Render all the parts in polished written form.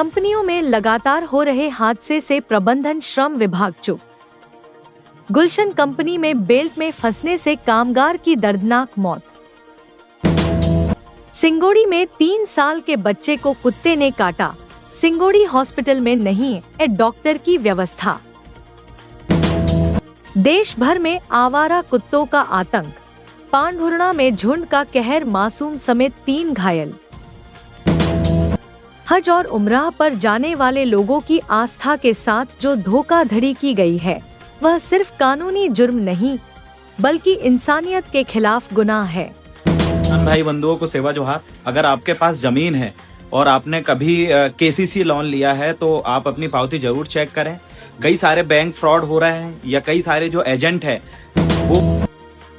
कंपनियों में लगातार हो रहे हादसे से प्रबंधन श्रम विभाग चुप। गुलशन कंपनी में बेल्ट में फंसने से कामगार की दर्दनाक मौत। सिंगोड़ी में 3 साल के बच्चे को कुत्ते ने काटा, सिंगोड़ी हॉस्पिटल में नहीं है डॉक्टर की व्यवस्था। देश भर में आवारा कुत्तों का आतंक, पांढुर्णा में झुंड का कहर, मासूम समेत 3 घायल। हज और उम्राह पर जाने वाले लोगों की आस्था के साथ जो धोखाधड़ी की गई है वह सिर्फ कानूनी जुर्म नहीं बल्कि इंसानियत के खिलाफ गुनाह है। भाई बंधुओं को सेवा जोहार। अगर आपके पास जमीन है और आपने कभी केसीसी लोन लिया है तो आप अपनी पावती जरूर चेक करें। कई सारे बैंक फ्रॉड हो रहे हैं या कई सारे जो एजेंट है वो।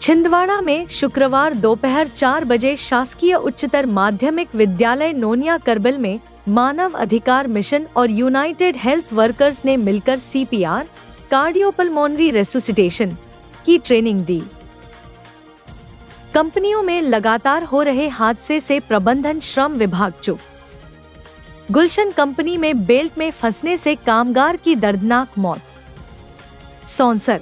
छिंदवाड़ा में शुक्रवार दोपहर 4 बजे शासकीय उच्चतर माध्यमिक विद्यालय नोनिया करबिल में मानव अधिकार मिशन और यूनाइटेड हेल्थ वर्कर्स ने मिलकर CPR कार्डियोपल्मोनरी रेसुसिटेशन की ट्रेनिंग दी। कंपनियों में लगातार हो रहे हादसे से प्रबंधन श्रम विभाग चुप। गुलशन कंपनी में बेल्ट में फंसने से कामगार की दर्दनाक मौत। सौंसर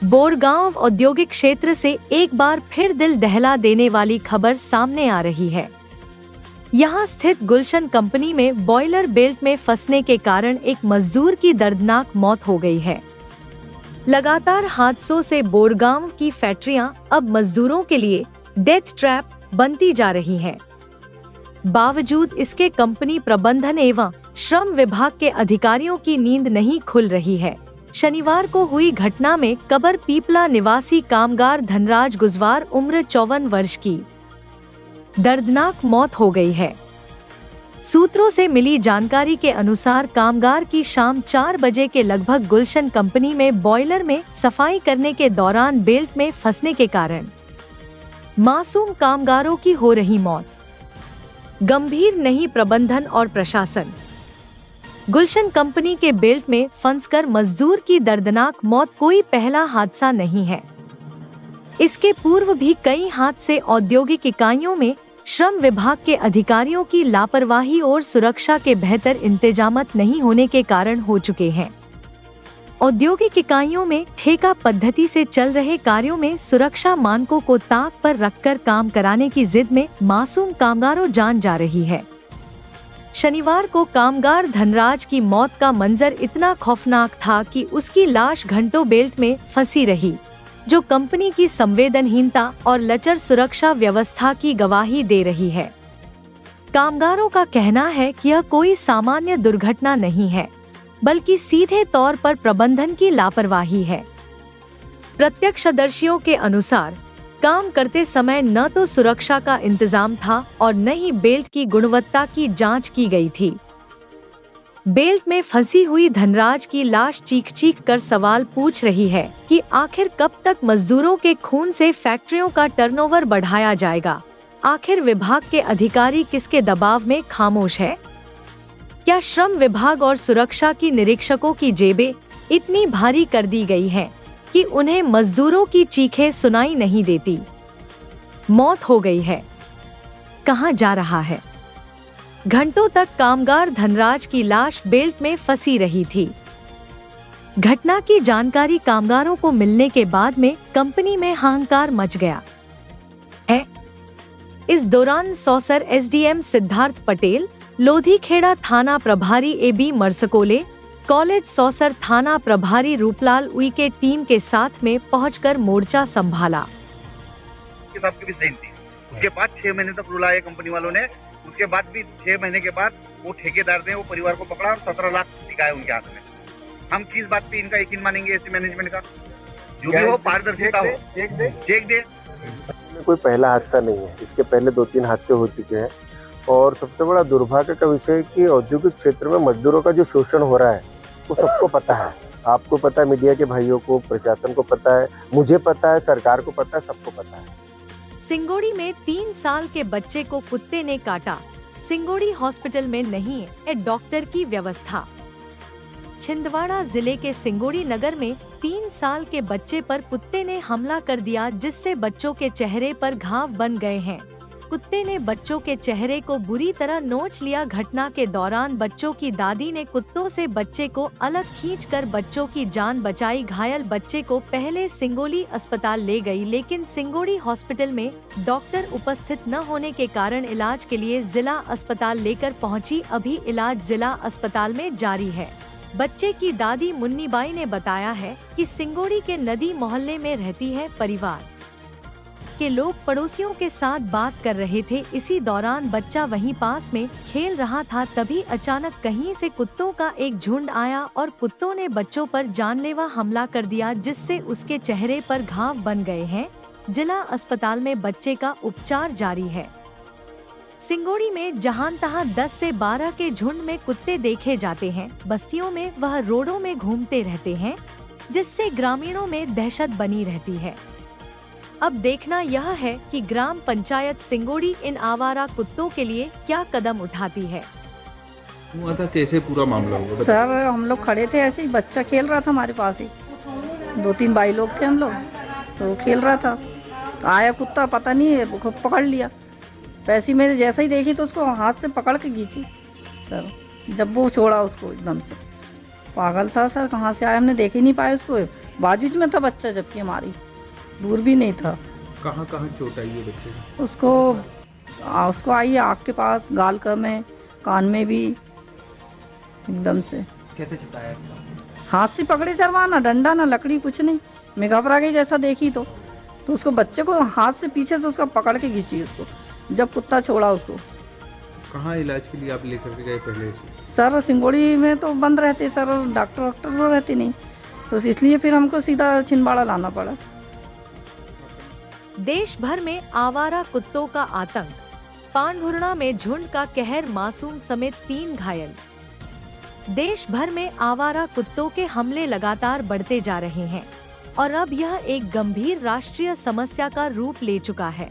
बोरगांव औद्योगिक क्षेत्र से एक बार फिर दिल दहला देने वाली खबर सामने आ रही है। यहां स्थित गुलशन कंपनी में बॉयलर बेल्ट में फंसने के कारण एक मजदूर की दर्दनाक मौत हो गई है। लगातार हादसों से बोरगांव की फैक्ट्रियां अब मजदूरों के लिए डेथ ट्रैप बनती जा रही हैं। बावजूद इसके कंपनी प्रबंधन एवं श्रम विभाग के अधिकारियों की नींद नहीं खुल रही है। शनिवार को हुई घटना में कबर पीपला निवासी कामगार धनराज गुजवार उम्र 54 वर्ष की दर्दनाक मौत हो गई है। सूत्रों से मिली जानकारी के अनुसार कामगार की शाम 4 बजे के लगभग गुलशन कंपनी में बॉयलर में सफाई करने के दौरान बेल्ट में फंसने के कारण मासूम कामगारों की हो रही मौत। गंभीर नहीं प्रबंधन और प्रशासन। गुलशन कंपनी के बेल्ट में फंसकर मजदूर की दर्दनाक मौत कोई पहला हादसा नहीं है। इसके पूर्व भी कई हादसे औद्योगिक इकाइयों में श्रम विभाग के अधिकारियों की लापरवाही और सुरक्षा के बेहतर इंतजामत नहीं होने के कारण हो चुके हैं। औद्योगिक इकाइयों में ठेका पद्धति से चल रहे कार्यों में सुरक्षा मानकों को ताक पर रखकर काम कराने की जिद में मासूम कामगारों जान जा रही है। शनिवार को कामगार धनराज की मौत का मंजर इतना खौफनाक था कि उसकी लाश घंटों बेल्ट में फंसी रही, जो कंपनी की संवेदनहीनता और लचर सुरक्षा व्यवस्था की गवाही दे रही है। कामगारों का कहना है कि यह कोई सामान्य दुर्घटना नहीं है, बल्कि सीधे तौर पर प्रबंधन की लापरवाही है। प्रत्यक्षदर्शियों के अनुसार काम करते समय न तो सुरक्षा का इंतजाम था और न ही बेल्ट की गुणवत्ता की जांच की गई थी। बेल्ट में फंसी हुई धनराज की लाश चीख चीख कर सवाल पूछ रही है कि आखिर कब तक मजदूरों के खून से फैक्ट्रियों का टर्नओवर बढ़ाया जाएगा। आखिर विभाग के अधिकारी किसके दबाव में खामोश है? क्या श्रम विभाग और सुरक्षा की निरीक्षकों की जेबें इतनी भारी कर दी गई हैं कि उन्हें मजदूरों की चीखें सुनाई नहीं देती? मौत हो गई है, कहां जा रहा है? घंटों तक कामगार धनराज की लाश बेल्ट में फंसी रही थी। घटना की जानकारी कामगारों को मिलने के बाद में कंपनी में हाहाकार मच गया है। इस दौरान सौंसर SDM सिद्धार्थ पटेल, लोधीखेड़ा थाना प्रभारी AB मरसकोले, कॉलेज सौंसर थाना प्रभारी रूपलाल उई के टीम के साथ में पहुंचकर मोर्चा संभाला। उसके बाद 6 महीने तक रुलाया कंपनी वालों ने। उसके बाद भी 6 महीने के बाद वो ठेकेदार ने वो परिवार को पकड़ा और 17 लाख दिखाए उनके हाथ में। हम किस बात पे इनका यकीन मानेंगे? ऐसे मैनेजमेंट का जो भी हो, पारदर्शिता हो, चेक दे। कोई पहला हादसा नहीं है, इसके पहले 2-3 हादसे हो चुके हैं और सबसे बड़ा दुर्भाग्य का विषय है कि औद्योगिक क्षेत्र में मजदूरों का जो शोषण हो रहा है वो सबको पता है। आपको पता है, मीडिया के भाइयों को, प्रशासन को पता है, मुझे पता है, सरकार को पता है, सबको पता है। सिंगोड़ी में 3 साल के बच्चे को कुत्ते ने काटा, सिंगोड़ी हॉस्पिटल में नहीं है डॉक्टर की व्यवस्था। छिंदवाड़ा जिले के सिंगोड़ी नगर में 3 साल के बच्चे पर कुत्ते ने हमला कर दिया, जिससे बच्चों के चेहरे पर घाव बन गए हैं। कुत्ते ने बच्चों के चेहरे को बुरी तरह नोच लिया। घटना के दौरान बच्चों की दादी ने कुत्तों से बच्चे को अलग खींचकर बच्चों की जान बचाई। घायल बच्चे को पहले सिंगोली अस्पताल ले गई, लेकिन सिंगोड़ी हॉस्पिटल में डॉक्टर उपस्थित न होने के कारण इलाज के लिए जिला अस्पताल लेकर पहुंची। अभी इलाज जिला अस्पताल में जारी है। बच्चे की दादी मुन्नीबाई ने बताया है कि सिंगोड़ी के नदी मोहल्ले में रहती है। परिवार के लोग पड़ोसियों के साथ बात कर रहे थे। इसी दौरान बच्चा वहीं पास में खेल रहा था, तभी अचानक कहीं से कुत्तों का एक झुंड आया और कुत्तों ने बच्चों पर जानलेवा हमला कर दिया, जिससे उसके चेहरे पर घाव बन गए हैं। जिला अस्पताल में बच्चे का उपचार जारी है। सिंगोड़ी में जहां तहां 10 से 12 के झुंड में कुत्ते देखे जाते हैं। बस्तियों में वह रोडों में घूमते रहते हैं, जिससे ग्रामीणों में दहशत बनी रहती है। अब देखना यह है कि ग्राम पंचायत सिंगोड़ी इन आवारा कुत्तों के लिए क्या कदम उठाती है। कैसे पूरा मामला हुआ? सर हम लोग खड़े थे, ऐसे ही बच्चा खेल रहा था हमारे पास ही। 2-3 भाई लोग थे हम लोग, तो खेल रहा था। आया कुत्ता, पता नहीं है पकड़ लिया। पैसी मैंने जैसे ही देखी तो उसको हाथ से पकड़ के खींची सर। जब वो छोड़ा उसको एकदम से, पागल था सर, कहाँ से आया हमने देख ही नहीं पाया उसको। बाजू में था बच्चा, जबकि हमारी दूर भी नहीं था। कहाँ चोट आई है बच्चे को? उसको आई है आँख के पास, गाल का में, कान में भी एकदम से। कैसे छुपाया? हाथ से पकड़े सर, वहाँ ना डंडा ना लकड़ी कुछ नहीं। मैं घबरा गई जैसा देखी तो उसको बच्चे को हाथ से पीछे से उसका पकड़ के खींची उसको, जब कुत्ता छोड़ा उसको। कहाँ इलाज के लिए आप लेकर के गए पहले से? सर सिंगोड़ी में तो बंद रहते सर, डॉक्टर तो रहते नहीं, तो इसलिए फिर हमको सीधा छिंदवाड़ा लाना पड़ा। देश भर में आवारा कुत्तों का आतंक। पांढुर्णा में झुंड का कहर, मासूम समेत 3 घायल। देश भर में आवारा कुत्तों के हमले लगातार बढ़ते जा रहे हैं और अब यह एक गंभीर राष्ट्रीय समस्या का रूप ले चुका है।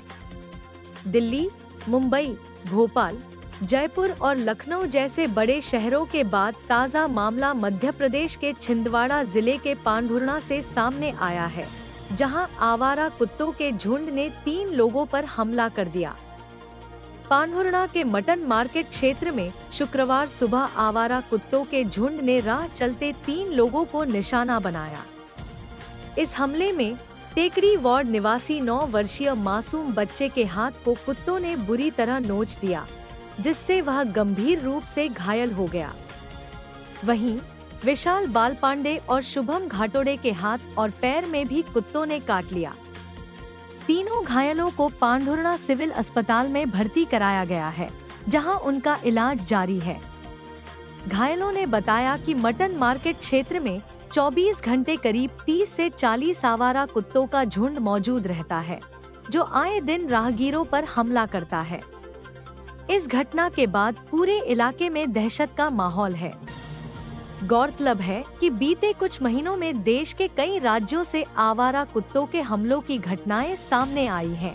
दिल्ली, मुंबई, भोपाल, जयपुर और लखनऊ जैसे बड़े शहरों के बाद ताज़ा मामला मध्य प्रदेश के छिंदवाड़ा जिले के पांढुर्णा से सामने आया है, जहां आवारा कुत्तों के झुंड ने 3 लोगों पर हमला कर दिया। पांढुर्णा के मटन मार्केट क्षेत्र में शुक्रवार सुबह आवारा कुत्तों के झुंड ने राह चलते 3 लोगों को निशाना बनाया। इस हमले में टेकड़ी वार्ड निवासी 9 वर्षीय मासूम बच्चे के हाथ को कुत्तों ने बुरी तरह नोच दिया, जिससे वह गंभीर रूप से घायल हो गया। वहीं विशाल बालपांडे और शुभम घाटोड़े के हाथ और पैर में भी कुत्तों ने काट लिया। तीनों घायलों को पांढुर्णा सिविल अस्पताल में भर्ती कराया गया है, जहां उनका इलाज जारी है। घायलों ने बताया कि मटन मार्केट क्षेत्र में 24 घंटे करीब 30 से 40 आवारा कुत्तों का झुंड मौजूद रहता है, जो आए दिन राहगीरों पर हमला करता है। इस घटना के बाद पूरे इलाके में दहशत का माहौल है। गौरतलब है कि बीते कुछ महीनों में देश के कई राज्यों से आवारा कुत्तों के हमलों की घटनाएं सामने आई हैं।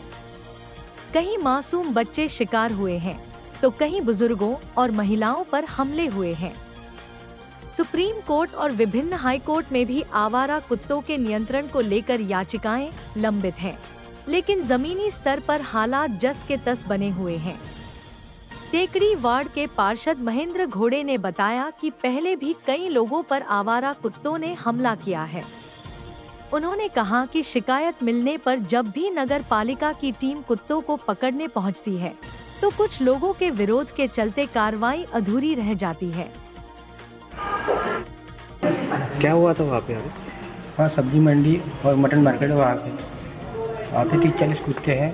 कहीं मासूम बच्चे शिकार हुए हैं, तो कहीं बुजुर्गों और महिलाओं पर हमले हुए हैं। सुप्रीम कोर्ट और विभिन्न हाई कोर्ट में भी आवारा कुत्तों के नियंत्रण को लेकर याचिकाएं लंबित हैं, लेकिन जमीनी स्तर पर हालात जस के तस बने हुए हैं। टेकड़ी वार्ड के पार्षद महेंद्र घोड़े ने बताया कि पहले भी कई लोगों पर आवारा कुत्तों ने हमला किया है। उन्होंने कहा कि शिकायत मिलने पर जब भी नगर पालिका की टीम कुत्तों को पकड़ने पहुंचती है, तो कुछ लोगों के विरोध के चलते कार्रवाई अधूरी रह जाती है। क्या हुआ था वहाँ पे? वहाँ सब्जी मंडी और मटन मार्केट है, वहाँ पे 30-40 कुत्ते हैं।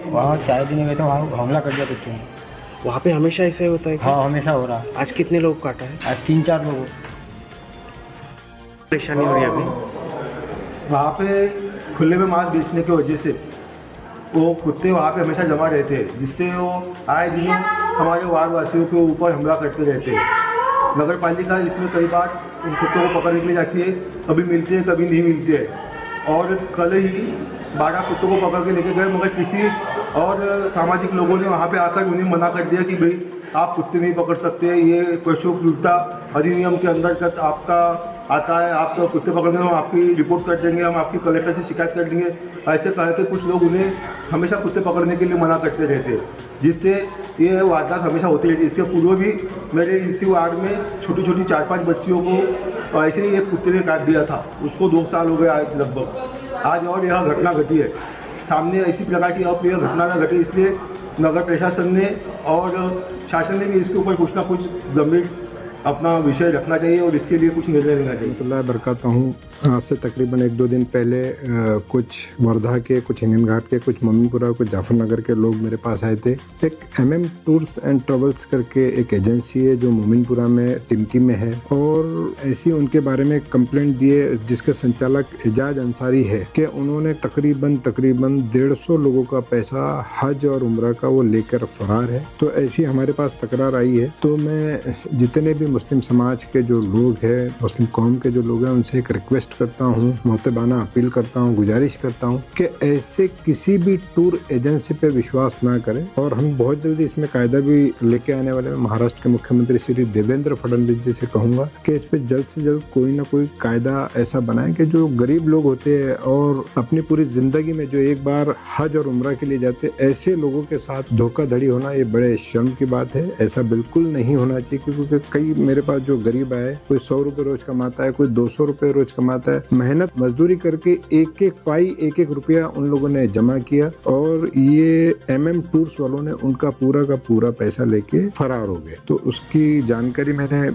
वहाँ चाय देने गए थे, वहाँ हमला कर दिया कुत्ते ने। वहाँ पे हमेशा ऐसा ही होता है? हाँ हमेशा हो रहा है। आज कितने लोग काटा है? आज 3-4 लोग। परेशानी हो रही है अभी? वहाँ पे खुले में मांस बेचने की वजह से वो कुत्ते वहाँ पे हमेशा जमा रहते हैं, जिससे वो आए दिन हमारे वार्ड वासियों के ऊपर हमला करते रहते हैं। नगर पालिका इसमें कई बार उन कुत्तों को पकड़ने के लिए जाती है, कभी मिलते हैं कभी नहीं मिलते हैं। और कल ही 12 कुत्तों को पकड़ के लेके गए, मगर किसी और सामाजिक लोगों ने वहाँ पे आकर उन्हें मना कर दिया कि भाई आप कुत्ते नहीं पकड़ सकते, ये पशु क्रूरता अधिनियम के अंतर्गत आपका आता है, आप कुत्ते पकड़ने हम आपकी रिपोर्ट कर देंगे, हम आपकी कलेक्टर से शिकायत कर देंगे, ऐसे कह के कुछ लोग उन्हें हमेशा कुत्ते पकड़ने के लिए मना करते रहते हैं, जिससे ये वारदात हमेशा होती रहती है। इसके पूर्व भी मेरे इसी वार्ड में छोटी छोटी 4-5 बच्चियों को ऐसे ही एक कुत्ते ने काट दिया था, उसको 2 साल हो गए आज लगभग। आज और यह घटना घटी है सामने, इसी प्रकार की अप्रिय घटना न घटे, इसलिए नगर प्रशासन ने और शासन ने भी इसके ऊपर कुछ ना कुछ गंभीर अपना विषय रखना चाहिए और इसके लिए कुछ निर्णय लेना चाहिए। अल्लाह बरकाता हूँ। आज से तकरीबन 1-2 दिन पहले कुछ वर्धा के, कुछ हिंगन घाट के, कुछ मोमिनपुरा, कुछ जाफरनगर के लोग मेरे पास आए थे। एक MM टूर्स एंड ट्रेवल्स करके एक एजेंसी है जो मोमिनपुरा में टिमकी में है, और ऐसी उनके बारे में कंप्लेंट दिए जिसके संचालक एजाज अंसारी है कि उन्होंने तकरीबन 150 लोगों का पैसा हज और उम्रा का वो लेकर फरार है। तो ऐसी हमारे पास तकरार आई है। तो मैं जितने भी मुस्लिम समाज के जो लोग हैं, मुस्लिम कौम के जो लोग हैं, उनसे एक रिक्वेस्ट करता हूँ, मोहतबाना अपील करता हूँ, गुजारिश करता हूँ कि ऐसे किसी भी टूर एजेंसी पे विश्वास ना करें। और हम बहुत जल्दी इसमें कायदा भी लेके आने वाले हैं। महाराष्ट्र के मुख्यमंत्री श्री देवेंद्र फडणवीस जी से कहूँगा कि इस पे जल्द से जल्द कोई ना कोई कायदा ऐसा बनाए कि जो गरीब लोग होते हैं और अपनी पूरी जिंदगी में जो एक बार हज और उम्रा के लिए जाते, ऐसे लोगों के साथ धोखाधड़ी होना ये बड़े शर्म की बात है। ऐसा बिल्कुल नहीं होना चाहिए, क्योंकि कई मेरे पास जो गरीब आए, कोई 100 रुपए रोज कमाता है, कोई 200 रुपए रोज कमाता है, मेहनत मजदूरी करके एक पाई, एक रुपया उन लोगों ने जमा किया, और ये MM टूर्स वालों ने उनका पूरा का पूरा पैसा लेके फरार हो गए। तो उसकी जानकारी मैंने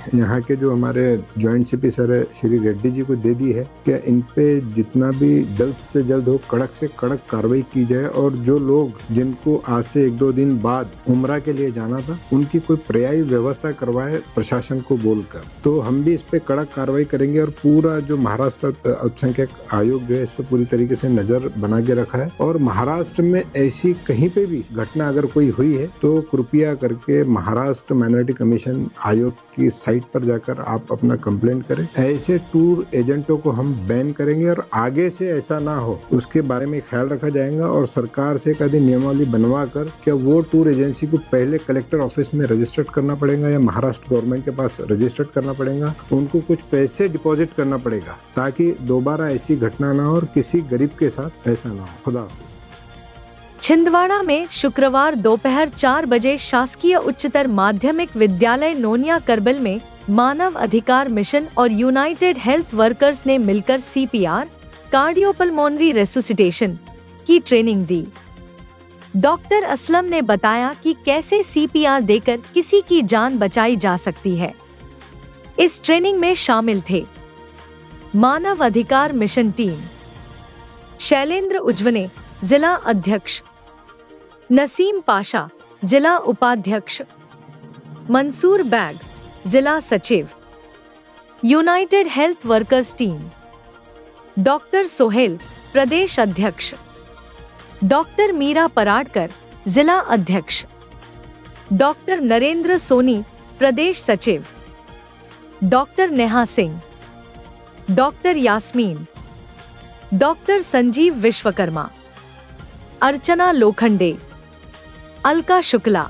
यहाँ के जो हमारे जॉइंट CP सर है श्री रेड्डी जी को दे दी है कि इन पे जितना भी जल्द से जल्द हो कड़क से कड़क कार्रवाई की जाए, और जो लोग जिनको आज से 1-2 दिन बाद उम्रा के लिए जाना था, उनकी कोई पर्यायी व्यवस्था करवाए प्रशासन को बोलकर। तो हम भी इस पे कड़क कार्रवाई करेंगे, और पूरा जो महाराष्ट्र अल्पसंख्यक आयोग जो है इस पे पूरी तरीके से नजर बना के रखा है। और महाराष्ट्र में ऐसी कहीं पे भी घटना अगर कोई हुई है तो कृपया करके महाराष्ट्र माइनॉरिटी कमीशन आयोग की साइट पर जाकर आप अपना कंप्लेंट करें। ऐसे टूर एजेंटों को हम बैन करेंगे, और आगे से ऐसा ना हो उसके बारे में ख्याल रखा जाएगा। और सरकार से कभी नियमावली बनवा कर क्या वो टूर एजेंसी को पहले कलेक्टर ऑफिस में रजिस्टर्ड करना पड़ेगा या महाराष्ट्र गवर्नमेंट के पास रजिस्टर्ड करना पड़ेगा, उनको कुछ पैसे डिपॉजिट करना पड़ेगा, ताकि दोबारा ऐसी घटना ना हो और किसी गरीब के साथ ऐसा ना हो। खुदा। छिंदवाड़ा में शुक्रवार दोपहर 4 बजे शासकीय उच्चतर माध्यमिक विद्यालय नोनिया करबिल में मानव अधिकार मिशन और यूनाइटेड हेल्थ वर्कर्स ने मिलकर CPR कार्डियोपल्मोनरी रेसुसिटेशन की ट्रेनिंग दी। डॉक्टर असलम ने बताया कि कैसे CPR देकर किसी की जान बचाई जा सकती है। इस ट्रेनिंग में शामिल थे मानव अधिकार मिशन टीम, शैलेंद्र उज्जवने जिला अध्यक्ष, नसीम पाशा जिला उपाध्यक्ष, मंसूर बैग जिला सचिव, United Health Workers Team, doctor Sohail प्रदेश अध्यक्ष, डॉक्टर मीरा पराडकर जिला अध्यक्ष, डॉक्टर नरेंद्र सोनी प्रदेश सचिव, doctor Neha Singh, doctor Yasmin, doctor Sanjeev Vishwakarma, Archana Lokhande, Alka Shukla.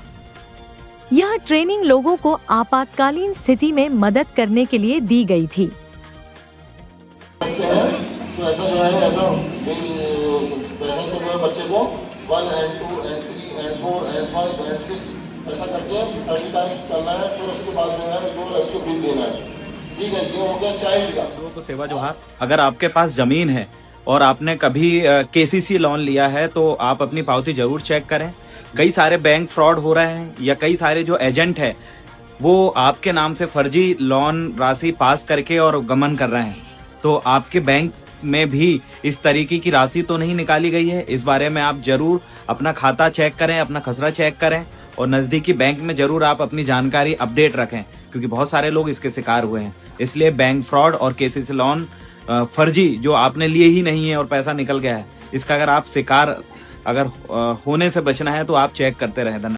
यह ट्रेनिंग लोगों को आपातकालीन स्थिति में मदद करने के लिए दी गई थी। बच्चे को 1 and 2 and 3 and 4 and 5 and 6 ऐसा करके 30 टाइम्स करना है, फिर उसके बाद जो है वो रेस्क्यू ब्रीथ देना है। ठीक है, ये हो गया चाइल्ड का। लोगों को सेवा जोहार। अगर आपके पास जमीन है और आपने कभी KCC लोन लिया है तो आप अपनी पावती जरूर चेक करें। कई सारे बैंक फ्रॉड हो रहे हैं, या कई सारे जो एजेंट है वो आपके नाम से फर्जी लोन राशि पास करके और गमन कर रहे हैं। तो आपके बैंक में भी इस तरीके की राशि तो नहीं निकाली गई है, इस बारे में आप जरूर अपना खाता चेक करें, अपना खसरा चेक करें, और नजदीकी बैंक में जरूर आप अपनी जानकारी अपडेट रखें, क्योंकि बहुत सारे लोग इसके शिकार हुए हैं। इसलिए बैंक फ्रॉड और KCC लोन फर्जी जो आपने लिए ही नहीं है और पैसा निकल गया है, इसका अगर आप शिकार होने से बचना है तो आप चेक करते रहें।